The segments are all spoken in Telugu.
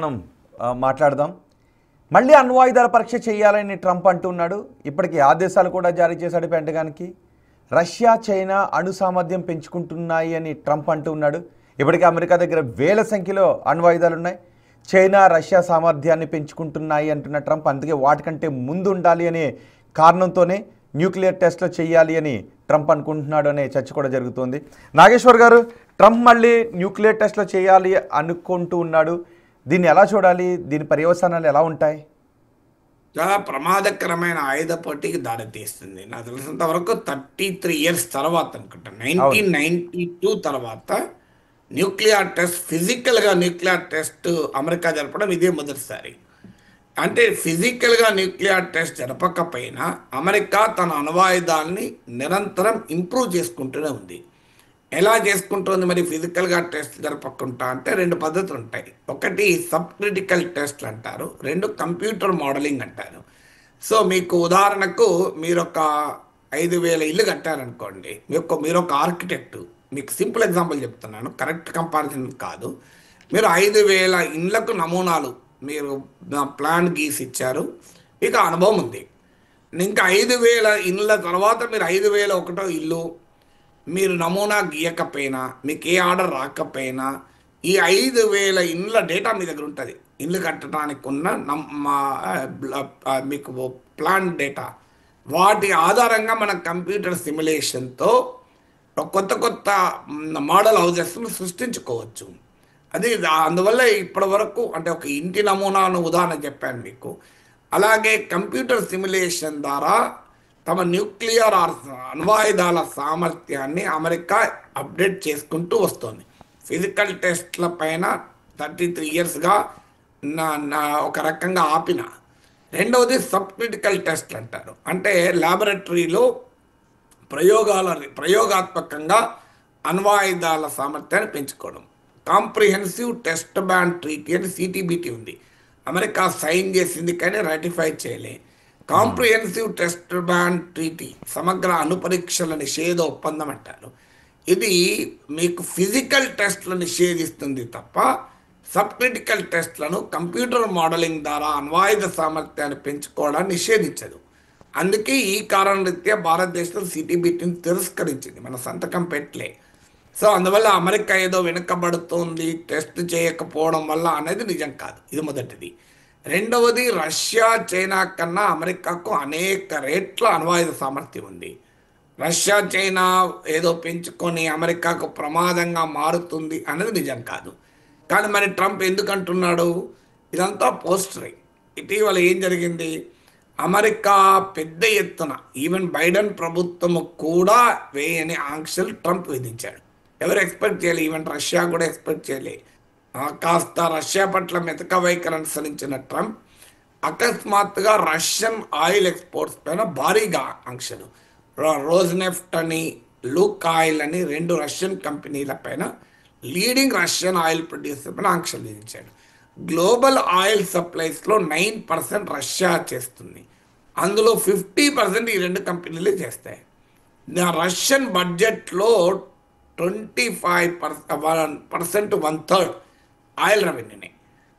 మనం మాట్లాడదాం. మళ్ళీ అణ్వాయుధాల పరీక్ష చేయాలని ట్రంప్ అంటున్నాడు. ఇప్పటికీ ఆదేశాలు కూడా జారీ చేశాడు పెంటగాన్కి. రష్యా చైనా అణు సామర్థ్యం పెంచుకుంటున్నాయి అని ట్రంప్ అంటున్నాడు. ఇప్పటికే అమెరికా దగ్గర వేల సంఖ్యలో అణ్వాయుధాలు ఉన్నాయి. చైనా రష్యా సామర్థ్యాన్ని పెంచుకుంటున్నాయి అంటున్న ట్రంప్. అందుకే వాటికంటే ముందు ఉండాలి అనే కారణంతోనే న్యూక్లియర్ టెస్ట్లు చేయాలి అని ట్రంప్ అనుకుంటున్నాడు అనే చర్చ కూడా జరుగుతోంది. నాగేశ్వర్ గారు, ట్రంప్ మళ్ళీ న్యూక్లియర్ టెస్ట్లు చేయాలి అనుకుంటూ ఉన్నాడు. దీన్ని ఎలా చూడాలి? దీని పర్యవసానాలు ఎలా ఉంటాయి? చాలా ప్రమాదకరమైన ఆయుధ పోటీకి దారితీస్తుంది. నాకు తెలిసినంత వరకు 33 ఇయర్స్ తర్వాత అనుకుంటా, 1992 తర్వాత ఫిజికల్గా న్యూక్లియర్ టెస్ట్ అమెరికా జరపడం ఇదే మొదటిసారి. అంటే ఫిజికల్గా న్యూక్లియర్ టెస్ట్ జరపకపోయినా అమెరికా తన అణ్వాయుధాలని నిరంతరం ఇంప్రూవ్ చేసుకుంటూనే ఉంది. ఎలా చేసుకుంటుంది మరి ఫిజికల్గా టెస్ట్ జరపకుండా అంటే? రెండు పద్ధతులు ఉంటాయి. ఒకటి సబ్ క్రిటికల్ టెస్ట్లు అంటారు, రెండు కంప్యూటర్ మోడలింగ్ అంటారు. సో మీకు ఉదాహరణకు మీరు ఒక 5,000 ఇల్లు కట్టారనుకోండి, మీరు ఒక ఆర్కిటెక్ట్, మీకు సింపుల్ ఎగ్జాంపుల్ చెప్తున్నాను, కరెక్ట్ కంపారిజన్ కాదు. మీరు 5,000 ఇళ్ళకు నమూనాలు మీరు ప్లాన్ గీసి ఇచ్చారు, మీకు అనుభవం ఉంది. ఇంకా 5,000 ఇళ్ళ తర్వాత మీరు 5,001 ఇల్లు మీరు నమూనా గీయకపోయినా, మీకు ఏ ఆర్డర్ రాకపోయినా, ఈ 5,000 ఇండ్ల డేటా మీ దగ్గర ఉంటుంది. ఇల్లు కట్టడానికి ఉన్న మీకు ప్లాన్ డేటా, వాటి ఆధారంగా మన కంప్యూటర్ సిమ్యులేషన్తో కొత్త కొత్త మోడల్ హౌజెస్ను సృష్టించుకోవచ్చు. అది అందువల్ల ఇప్పటి వరకు అంటే ఒక ఇంటి నమూనాను ఉదాహరణ చెప్పాను మీకు. అలాగే కంప్యూటర్ సిమ్యులేషన్ ద్వారా తమ న్యూక్లియర్ అణ్వాయుధాల సామర్థ్యాన్ని అమెరికా అప్డేట్ చేసుకుంటూ వస్తుంది. ఫిజికల్ టెస్ట్ల పైన 33 ఇయర్స్గా ఒక రకంగా ఆపిన. రెండవది సబ్ క్రిటికల్ టెస్ట్ అంటారు. అంటే ల్యాబొరేటరీలో ప్రయోగాత్మకంగా అణ్వాయుధాల సామర్థ్యాన్ని పెంచుకోవడం. కాంప్రిహెన్సివ్ టెస్ట్ బ్యాన్ ట్రీటీ అని CTBT ఉంది. అమెరికా సైన్ చేసింది కానీ రాటిఫై చేయలే. కాంప్రిహెన్సివ్ టెస్ట్ బ్యాన్ ట్రీటీ, సమగ్ర అణుపరీక్షల నిషేధ ఒప్పందం అంటారు. ఇది మీకు ఫిజికల్ టెస్ట్లను నిషేధిస్తుంది తప్ప సబ్ క్రిటికల్ టెస్ట్లను కంప్యూటర్ మోడలింగ్ ద్వారా అణ్వాయుధ సామర్థ్యాన్ని పెంచుకోవడాన్ని నిషేధించదు. అందుకే ఈ కారణం రీత్యా భారతదేశం CTBTని తిరస్కరించింది, మన సంతకం పెట్టలే. సో అందువల్ల అమెరికా ఏదో వెనుకబడుతోంది టెస్ట్ చేయకపోవడం వల్ల అనేది నిజం కాదు. ఇది మొదటిది. రెండవది, రష్యా చైనా కన్నా అమెరికాకు అనేక రెట్ల అణ్వాయుధ సామర్థ్యం ఉంది. రష్యా చైనా ఏదో పెంచుకొని అమెరికాకు ప్రమాదంగా మారుతుంది అనేది నిజం కాదు. కానీ మరి ట్రంప్ ఎందుకు అంటున్నాడు? ఇదంతా పోస్టరీ. ఇటీవల ఏం జరిగింది? అమెరికా పెద్ద ఎత్తున ఈవెన్ బైడెన్ ప్రభుత్వము కూడా వేయని ఆంక్షలు ట్రంప్ విధించాడు. ఎవరు ఎక్స్పెక్ట్ చేయలే, ఈవెన్ రష్యా కూడా ఎక్స్పెక్ట్ చేయలే. కాస్త రష్యా పట్ల మెతక వైఖరి అనుసరించిన ట్రంప్ అకస్మాత్తుగా రష్యన్ ఆయిల్ ఎక్స్పోర్ట్స్ పైన భారీగా ఆంక్షలు, రోజ్నెఫ్ట్ అని లూక్ ఆయిల్ అని 2 రష్యన్ కంపెనీల పైన, లీడింగ్ రష్యన్ ఆయిల్ ప్రొడ్యూసర్ పైన ఆంక్షలు విధించాడు. గ్లోబల్ ఆయిల్ సప్లైస్లో 9% రష్యా చేస్తుంది. అందులో 50% ఈ 2 కంపెనీలే చేస్తాయి. రష్యన్ బడ్జెట్లో 25%, 1/3 ఆయిల్ రెవెన్యూని.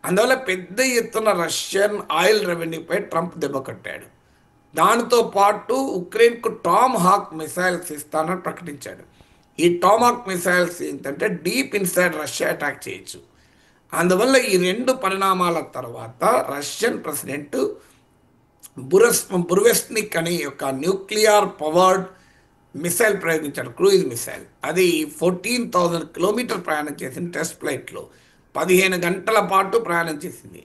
అందువల్ల పెద్ద ఎత్తున రష్యన్ ఆయిల్ రెవెన్యూపై ట్రంప్ దెబ్బ కొట్టాడు. దానితో పాటు ఉక్రెయిన్కు టామ్ హాక్ మిసైల్స్ ఇస్తానని ప్రకటించాడు. ఈ టామ్ హాక్ మిసైల్స్ ఏంటంటే డీప్ ఇన్సైడ్ రష్యా అటాక్ చేయొచ్చు. అందువల్ల ఈ 2 పరిణామాల తర్వాత రష్యన్ ప్రెసిడెంట్ బుర్వెస్నిక్ అని ఒక న్యూక్లియర్ పవర్డ్ మిసైల్ ప్రయోగించాడు, క్రూయిజ్ మిసైల్. అది 14,000 కిలోమీటర్ ప్రయాణం చేసింది. టెస్ట్ ఫ్లైట్లో 15 గంటల పాటు ప్రయాణం చేసింది.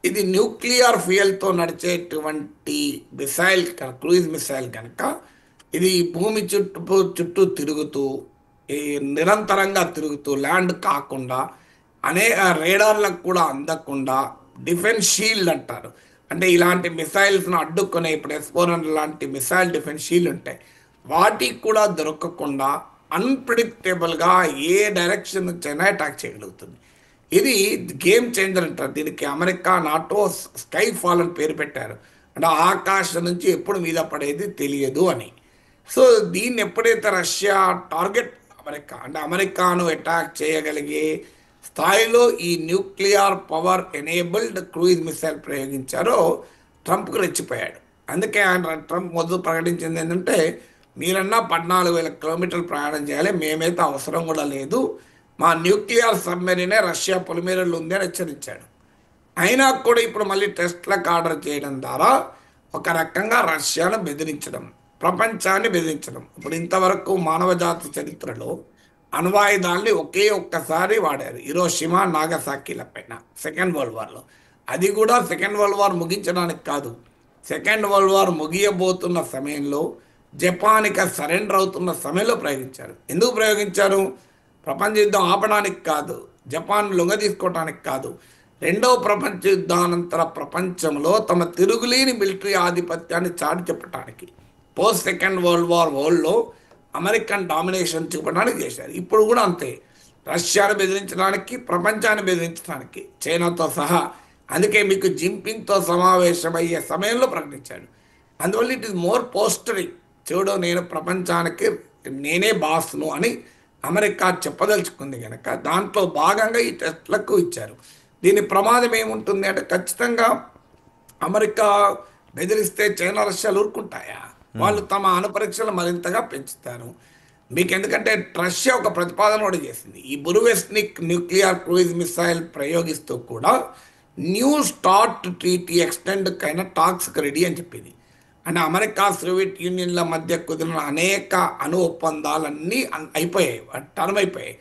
ఇది న్యూక్లియర్ ఫ్యూయల్తో నడిచేటువంటి మిసైల్, క్రూయిజ్ మిసైల్ కనుక ఇది భూమి చుట్టూ తిరుగుతూ నిరంతరంగా తిరుగుతూ ల్యాండ్ కాకుండా అనేక రేడార్లకు కూడా అందకుండా డిఫెన్స్ షీల్డ్ అంటారు. అంటే ఇలాంటి మిసైల్స్ను అడ్డుకునే, ఇప్పుడు S-400 లాంటి మిసైల్ డిఫెన్స్ షీల్డ్ ఉంటాయి, వాటికి కూడా దొరకకుండా అన్ప్రిడిక్టబుల్గా ఏ డైరెక్షన్ నుంచైనా అటాక్ చేయగలుగుతుంది. ఇది గేమ్ చేంజర్ అంటారు. దీనికి అమెరికా నాటో స్కై ఫాల్ అని పేరు పెట్టారు. అంటే ఆకాశం నుంచి ఎప్పుడు మీద పడేది తెలియదు అని. సో దీన్ని ఎప్పుడైతే రష్యా టార్గెట్ అమెరికా, అంటే అమెరికాను అటాక్ చేయగలిగే స్థాయిలో ఈ nuclear power enabled cruise missile ప్రయోగించారో ట్రంప్కు రెచ్చిపోయాడు. అందుకే ట్రంప్ మొదలు ప్రకటించింది ఏంటంటే, మీరన్నా 14,000 కిలోమీటర్లు ప్రయాణం చేయాలి, మేమైతే అవసరం కూడా లేదు, మా న్యూక్లియర్ సబ్మెరీనే రష్యా పొలిమేరల్లో ఉంది అని హెచ్చరించాడు. అయినా కూడా ఇప్పుడు మళ్ళీ టెస్ట్లకు ఆర్డర్ చేయడం ద్వారా ఒక రకంగా రష్యాను బెదిరించడం, ప్రపంచాన్ని బెదిరించడం. ఇప్పుడు ఇంతవరకు మానవ జాతి చరిత్రలో అణ్వాయుధాల్ని ఒక్కసారి వాడారు, హిరోషిమా నాగసాకిల పైన సెకండ్ వరల్డ్ వార్లో. అది కూడా సెకండ్ వరల్డ్ వార్ ముగించడానికి కాదు, సెకండ్ వరల్డ్ వార్ ముగియబోతున్న సమయంలో, జపాన్కి సరెండర్ అవుతున్న సమయంలో ప్రయోగించారు. ఎందుకు ప్రయోగించారు? ప్రపంచ యుద్ధం ఆపడానికి కాదు, జపాన్ లొంగ తీసుకోవడానికి కాదు, రెండవ ప్రపంచ యుద్ధానంతర ప్రపంచంలో తమ తిరుగులేని మిలిటరీ ఆధిపత్యాన్ని చాటి చెప్పడానికి, పోస్ట్ సెకండ్ వరల్డ్ వార్ వరల్డ్లో అమెరికన్ డామినేషన్ చూపడానికి చేశారు. ఇప్పుడు కూడా అంతే, రష్యాను బెదిరించడానికి, ప్రపంచాన్ని బెదిరించడానికి, చైనాతో సహా. అందుకే మీకు జింపింగ్తో సమావేశమయ్యే సమయంలో ప్రకటించాడు. అందువల్ల ఇట్ ఈస్ మోర్ పోస్టరీ, చూడు నేను ప్రపంచానికి నేనే బాస్ను అని అమెరికా చెప్పదలుచుకుంది కనుక దాంట్లో భాగంగా ఈ టెస్ట్లకు ఇచ్చారు. దీని ప్రమాదం ఏముంటుంది అంటే, ఖచ్చితంగా అమెరికా బెదిరిస్తే చైనా రష్యాలు ఊరుకుంటాయా? వాళ్ళు తమ అణుపరీక్షలు మరింతగా పెంచుతారు. మీకు ఎందుకంటే రష్యా ఒక ప్రతిపాదన కూడా చేసింది, ఈ బురువెస్నిక్ న్యూక్లియర్ క్రూయిజ్ మిసైల్ ప్రయోగిస్తూ కూడా న్యూ స్టార్ట్ ట్రీటీ ఎక్స్టెండ్ కైనా టాక్స్కి రెడీ అని చెప్పింది. అంటే అమెరికా సోవియట్ యూనియన్ల మధ్య కుదిరిన అనేక అణు ఒప్పందాలన్నీ అయిపోయాయి, టర్మ్ అయిపోయాయి.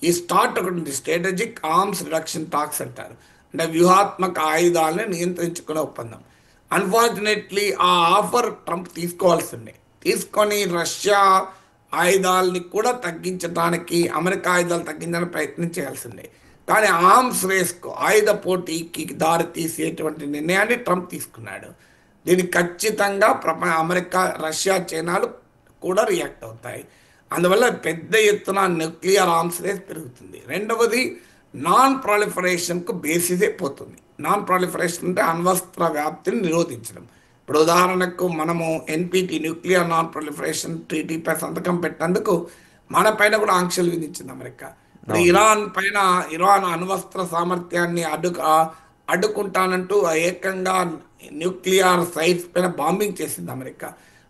ఈ స్టార్ట్ ఒకటి ఉంది, స్ట్రాటజిక్ ఆర్మ్స్ రిడక్షన్ టాక్స్ అంటారు, అంటే వ్యూహాత్మక ఆయుధాలను నియంత్రించుకునే ఒప్పందం. అన్ఫార్చునేట్లీ ఆ ఆఫర్ ట్రంప్ తీసుకోవాల్సిందే, తీసుకొని రష్యా ఆయుధాలని కూడా తగ్గించడానికి, అమెరికా ఆయుధాలు తగ్గించడానికి ప్రయత్నం చేయాల్సిందే. కానీ ఆర్మ్స్ రేస్కు, ఆయుధ పోటీకి దారి తీసేటువంటి నిర్ణయాన్ని ట్రంప్ తీసుకున్నాడు. దీనికి ఖచ్చితంగా అమెరికా, రష్యా, చైనాలు కూడా రియాక్ట్ అవుతాయి. అందువల్ల పెద్ద ఎత్తున న్యూక్లియర్ ఆర్మ్స్ రేస్ పెరుగుతుంది. రెండవది, నాన్ ప్రాలిఫరేషన్కు బేసిసే పోతుంది. నాన్ ప్రాలిఫరేషన్ అంటే అణ్వస్త్ర వ్యాప్తిని నిరోధించడం. ఇప్పుడు ఉదాహరణకు మనము ఎన్పిటి, న్యూక్లియర్ నాన్ ప్రాలిఫరేషన్ ట్రీటీపై సంతకం పెట్టినందుకు మన పైన కూడా ఆంక్షలు విధించింది అమెరికా. ఇప్పుడు ఇరాన్ అణ్వస్త్ర సామర్థ్యాన్ని అడ్డుకుంటానంటూ ఏకంగా న్యూక్లియర్ సైట్స్ పైన బాంబింగ్ చేసింది అమెరికా.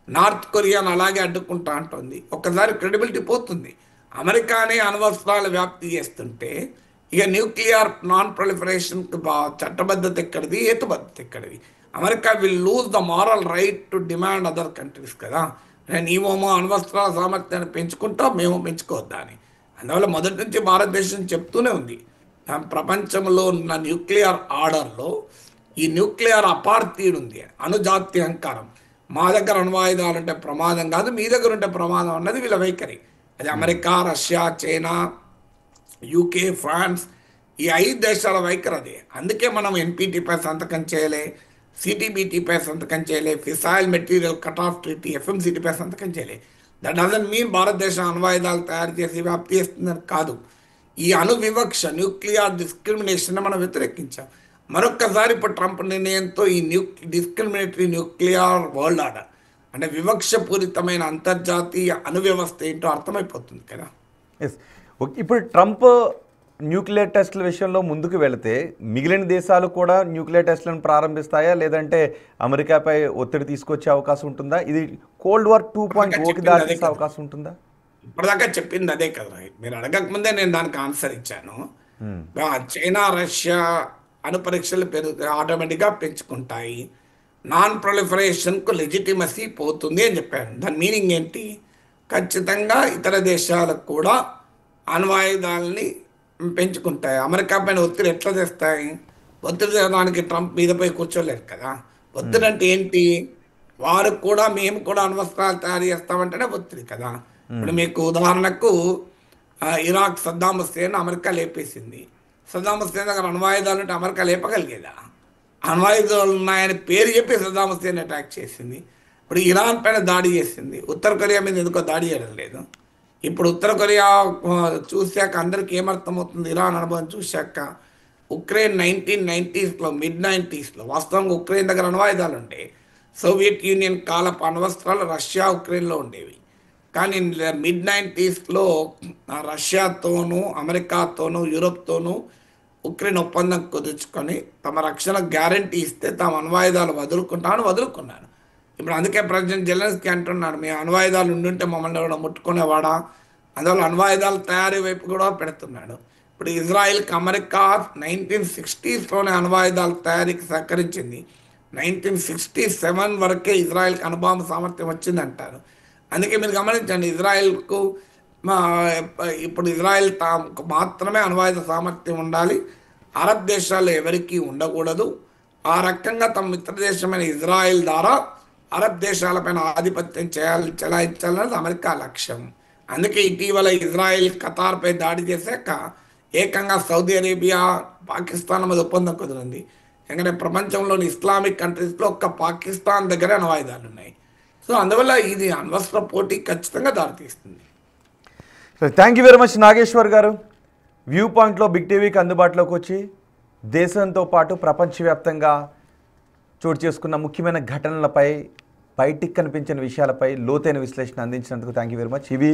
నార్త్ కొరియాను అలాగే అడ్డుకుంటా అంటుంది. ఒక్కసారి క్రెడిబిలిటీ పోతుంది. అమెరికానే అణ్వస్త్రాల వ్యాప్తి చేస్తుంటే ఇక న్యూక్లియర్ నాన్ ప్రొలిఫరేషన్కి చట్టబద్ధత ఎక్కడిది, హేతుబద్ధత ఎక్కడిది? America will lose the moral right to demand other countries కదా. నీవేమో అణ్వస్త్రాల సామర్థ్యాన్ని పెంచుకుంటా, మేము పెంచుకోవద్దా అని. అందువల్ల మొదటి నుంచి భారతదేశం చెప్తూనే ఉంది, ప్రపంచంలో ఉన్న న్యూక్లియర్ ఆర్డర్లో ఈ న్యూక్లియర్ అపార్థీడ్ ఉంది, అణుజాతి అహంకారం. మా దగ్గర అణ్వాయుధాలు ఉంటే ప్రమాదం కాదు, మీ దగ్గర ఉంటే ప్రమాదం అన్నది వీళ్ళ వైఖరి. అది America, Russia, China, UK, France, ఈ 5 దేశాల వైఖరి అది. అందుకే మనం ఎన్పిటిపై సంతకం చేయలే, సిటీబీటీపై సంతకం చేయలే, fissile material cut off treaty ఎఫ్ఎంసిటీపై సంతకం చేయలే. దట్ డజంట్ మీన్ భారతదేశం అణ్వాయుధాలు తయారు చేసి వ్యాప్తి చేస్తుందని కాదు. ఈ అణు వివక్ష, న్యూక్లియర్ డిస్క్రిమినేషన్ మనం వ్యతిరేకించాం. మరొక్కసారి ఇప్పుడు ట్రంప్ నిర్ణయంతో ఈ డిస్క్రిమినేటరీ న్యూక్లియర్ వరల్డ్ ఆర్డర్, అంటే వివక్షపూరితమైన అంతర్జాతీయ అణు వ్యవస్థ ఏంటో అర్థమైపోతుంది కదా. ఎస్, ఇప్పుడు ట్రంప్ న్యూక్లియర్ టెస్టుల విషయంలో ముందుకు వెళితే మిగిలిన దేశాలు కూడా న్యూక్లియర్ టెస్టులను ప్రారంభిస్తాయా, లేదంటే అమెరికాపై ఒత్తిడి తీసుకొచ్చే అవకాశం ఉంటుందా? ఇది కోల్డ్ వార్ 2.0కి దారితీసే అవకాశం ఉంటుందా? ఇప్పటిదాకా చెప్పింది అదే కదా, మీరు అడగకముందే నేను దానికి ఆన్సర్ ఇచ్చాను. చైనా, రష్యా అణుపరీక్షలు ఆటోమేటిక్గా పెంచుకుంటాయి, నాన్ ప్రొలిఫరేషన్కు లెజిటిమసీ పోతుంది అని చెప్పాను. దాని మీనింగ్ ఏంటి? ఖచ్చితంగా ఇతర దేశాలకు కూడా అణ్వాయుధాలని పెంచుకుంటాయి. అమెరికా పైన ఒత్తిడి ఎట్లా తెస్తాయి? ఒత్తిడి చేయడానికి ట్రంప్ మీదపై కూర్చోలేరు కదా. ఒత్తిడి అంటే ఏంటి? వారు కూడా మేము కూడా అణ్వస్త్రాలు తయారు చేస్తామంటేనే ఒత్తిడి కదా. ఇప్పుడు మీకు ఉదాహరణకు ఇరాక్ సద్దాం హుస్సేన్ అమెరికా లేపేసింది. సద్దాం హుస్సేన్ దగ్గర అణ్వాయుధాలు ఉంటే అమెరికా లేపగలిగేదా? అణ్వాయుధాలు ఉన్నాయని పేరు చెప్పి సద్దాం హుస్సేన్ అటాక్ చేసింది. ఇప్పుడు ఇరాన్ పైన దాడి చేసింది, ఉత్తర కొరియా మీద ఎందుకో దాడి చేయడం లేదు. ఇప్పుడు ఉత్తర కొరియా చూశాక అందరికీ ఏమర్థమవుతుంది? ఇరాన్ అనుభవం చూశాక ఉక్రెయిన్ 1990s మిడ్ 90s వాస్తవంగా ఉక్రెయిన్ దగ్గర అణ్వాయుధాలు ఉండే, సోవియట్ యూనియన్ కాలపు అణ్వస్త్రాలు రష్యా, ఉక్రెయిన్లో ఉండేవి. కానీ మిడ్ 90s రష్యాతోనూ అమెరికాతోనూ యూరోప్తోనూ ఉక్రెయిన్ ఒప్పందం కుదుర్చుకొని తమ రక్షణ గ్యారంటీ ఇస్తే తాము అణ్వాయుధాలు వదులుకున్నాను. ఇప్పుడు అందుకే ప్రెసిడెంట్ జెలెన్స్కీ అంటున్నాడు, మేము అణ్వాయుధాలు ఉండుంటే మమ్మల్ని కూడా ముట్టుకునేవాడా, అందువల్ల అణ్వాయుధాల తయారీ వైపు కూడా పెడుతున్నాడు. ఇప్పుడు ఇజ్రాయెల్కి అమెరికా 1960sలోనే అణ్వాయుధాల తయారీకి సహకరించింది. 1967 వరకే ఇజ్రాయెల్కి అణుబాంబు సామర్థ్యం వచ్చిందంటారు. అందుకే మీరు గమనించండి, ఇజ్రాయెల్కు ఇప్పుడు ఇజ్రాయెల్ తాము మాత్రమే అణ్వాయుధ సామర్థ్యం ఉండాలి, అరబ్ దేశాలు ఎవరికీ ఉండకూడదు. ఆ రకంగా తమ మిత్ర దేశమైన ఇజ్రాయెల్ ద్వారా అరబ్ దేశాలపైన ఆధిపత్యం చెలాయించాలన్నది అమెరికా లక్ష్యం. అందుకే ఇటీవల ఇజ్రాయెల్ ఖతార్పై దాడి చేశాక ఏకంగా సౌదీ అరేబియా పాకిస్తాన్ మీద ఒప్పందం కుదిరింది. ఎందుకంటే ప్రపంచంలోని ఇస్లామిక్ కంట్రీస్లో ఒక్క పాకిస్తాన్ దగ్గర అణ్వాయుధాలు ఉన్నాయి. సో అందువల్ల ఇది అణ్వస్త్ర పోటీ ఖచ్చితంగా దారితీస్తుంది. Thank you very much Nageshwar garu. View పాయింట్లో బిగ్ టీవీకి అందుబాటులోకి వచ్చి దేశంతో పాటు ప్రపంచవ్యాప్తంగా చోటు చేసుకున్న ముఖ్యమైన ఘటనలపై, బయటికి కనిపించిన విషయాలపై లోతైన విశ్లేషణ అందించినందుకు థ్యాంక్ యూ వెరీ మచ్. ఇవి